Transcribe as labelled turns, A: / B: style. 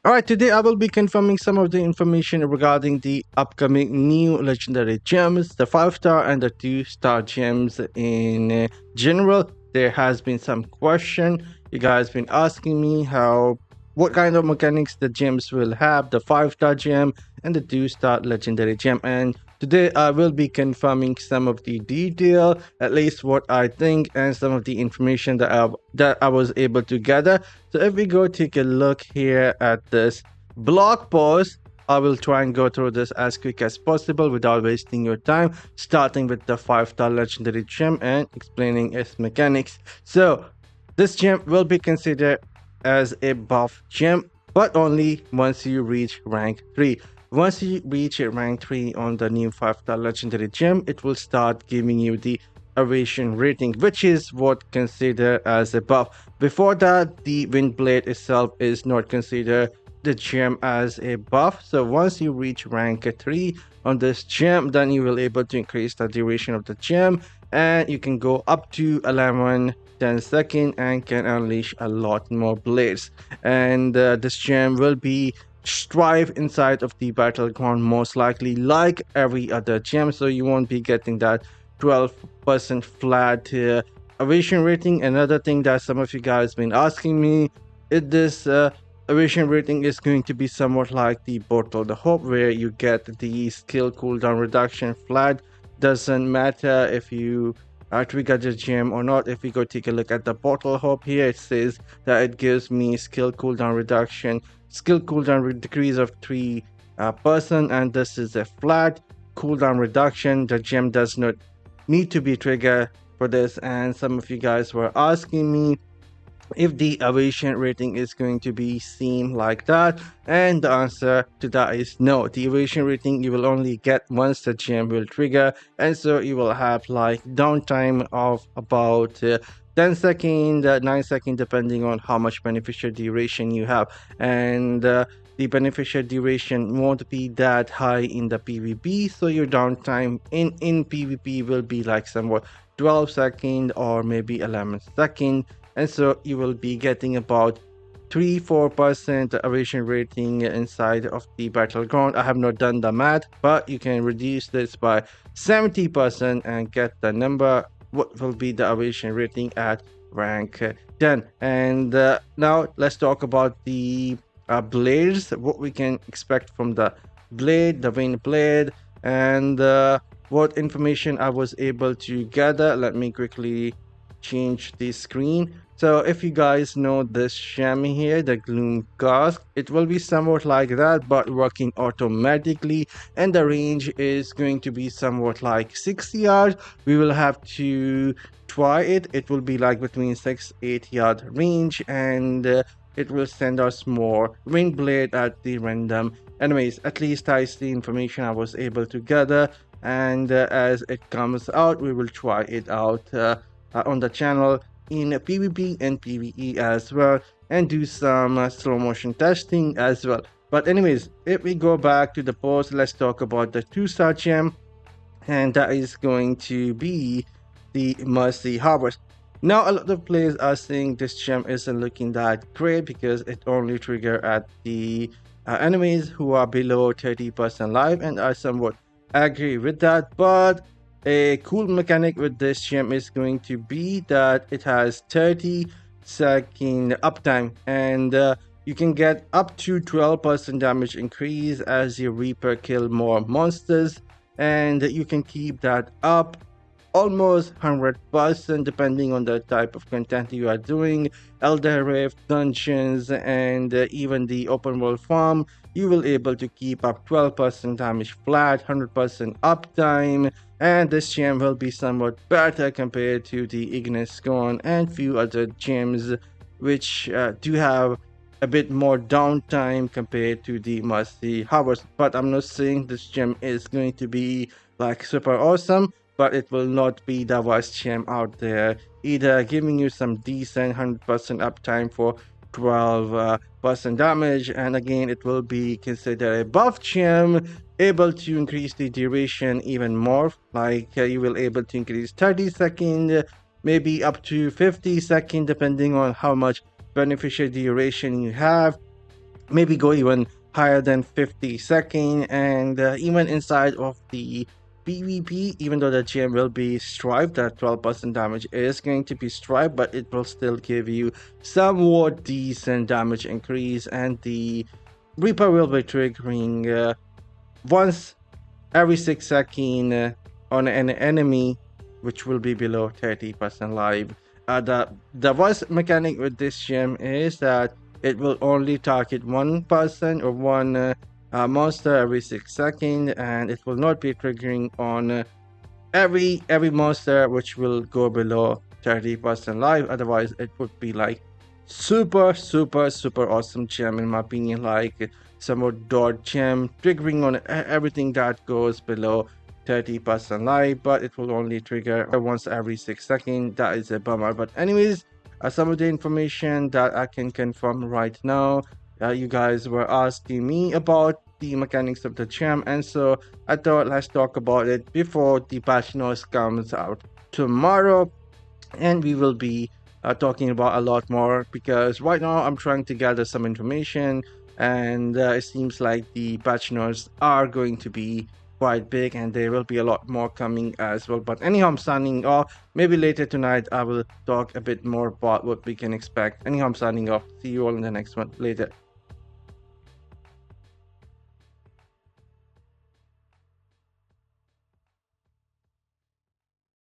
A: Alright, today I will be confirming some of the information regarding the upcoming new legendary gems, the 5-star and the 2-star gems in general. There has been some question. You guys been asking me what kind of mechanics the gems will have, the 5-star gem and the 2-star legendary gem. And today I will be confirming some of the detail, at least what I think, and some of the information that I was able to gather. So if we go take a look here at this blog post, I will try and go through this as quick as possible without wasting your time, starting with the 5-star legendary gem and explaining its mechanics. So this gem will be considered as a buff gem, but only once you reach rank 3. Once you reach rank 3 on the new 5-star legendary gem, it will start giving you the aviation rating, which is what considered as a buff. Before that, the wind blade itself is not considered the gem as a buff. So once you reach rank 3 on this gem, then you will able to increase the duration of the gem, and you can go up to 10 seconds and can unleash a lot more blades. And this gem will be strive inside of the battleground most likely like every other gem, so you won't be getting that 12% flat aviation rating. Another thing that some of you guys been asking me is this aviation rating is going to be somewhat like the Bottle of the Hope, where you get the skill cooldown reduction flat. Doesn't matter if you trigger the gem or not. If we go take a look at the Bottle of Hope here, it says that it gives me skill cooldown reduction, skill cooldown decrease of 3%, and this is a flat cooldown reduction. The gem does not need to be triggered for this. And some of you guys were asking me if the aviation rating is going to be seen like that, and the answer to that is no. The aviation rating you will only get once the gem will trigger, and so you will have like downtime of about 10 seconds, 9 seconds, depending on how much beneficial duration you have. And the beneficial duration won't be that high in the PvP, so your downtime in PvP will be like somewhat 12 seconds or maybe 11 seconds. And so you will be getting about 3-4% aviation rating inside of the battleground. I have not done the math, but you can reduce this by 70% and get the number what will be the aviation rating at rank 10. And now let's talk about the blades, what we can expect from the blade, the wind blade, and what information I was able to gather. Let me quickly change the screen. So if you guys know this gem here, the Gloom Cask, it will be somewhat like that, but working automatically, and the range is going to be somewhat like 60 yards. We will have to try it. It will be like between 6-8 yard range, and it will send us more wind blade at the random. Anyways, at least that's the information I was able to gather, and as it comes out, we will try it out on the channel in PvP and PvE as well, and do some slow motion testing as well. But anyways, if we go back to the post, let's talk about the 2-star gem, and that is going to be the Mercy Harvest. Now a lot of players are saying this gem isn't looking that great because it only trigger at the enemies who are below 30% life, and I somewhat agree with that. But a cool mechanic with this gem is going to be that it has 30-second uptime, and you can get up to 12% damage increase as your Reaper kill more monsters, and you can keep that up almost 100% depending on the type of content you are doing. Elder Rift, dungeons, and even the open world farm, you will able to keep up 12% damage flat, 100% uptime, and this gem will be somewhat better compared to the Ignis Scorn and few other gems which do have a bit more downtime compared to the Mercy Harvest. But I'm not saying this gem is going to be like super awesome, but it will not be the worst gem out there either, giving you some decent 100% uptime for 12% damage. And again, it will be considered a buff gem, able to increase the duration even more, like you will able to increase 30 seconds, maybe up to 50 seconds depending on how much beneficial duration you have. maybe go even higher than 50 second. And even inside of the PvP, even though the gem will be striped, that 12% damage is going to be striped, but it will still give you somewhat decent damage increase. And the Reaper will be triggering once every 6 seconds on an enemy which will be below 30% life. The voice mechanic with this gem is that it will only target one person or one monster every 6 seconds, and it will not be triggering on every monster which will go below 30% life. Otherwise it would be like super awesome gem in my opinion, like some more dot gem triggering on everything that goes below 30% life, but it will only trigger once every 6 seconds. That is a bummer, but anyways, some of the information that I can confirm right now, you guys were asking me about the mechanics of the gem, and so I thought let's talk about it before the patch notes comes out tomorrow, and we will be talking about a lot more because right now I'm trying to gather some information, and it seems like the patch notes are going to be quite big, and there will be a lot more coming as well. But anyhow, I'm signing off. Maybe later tonight I will talk a bit more about what we can expect. Anyhow, I'm signing off. See you all in the next one later.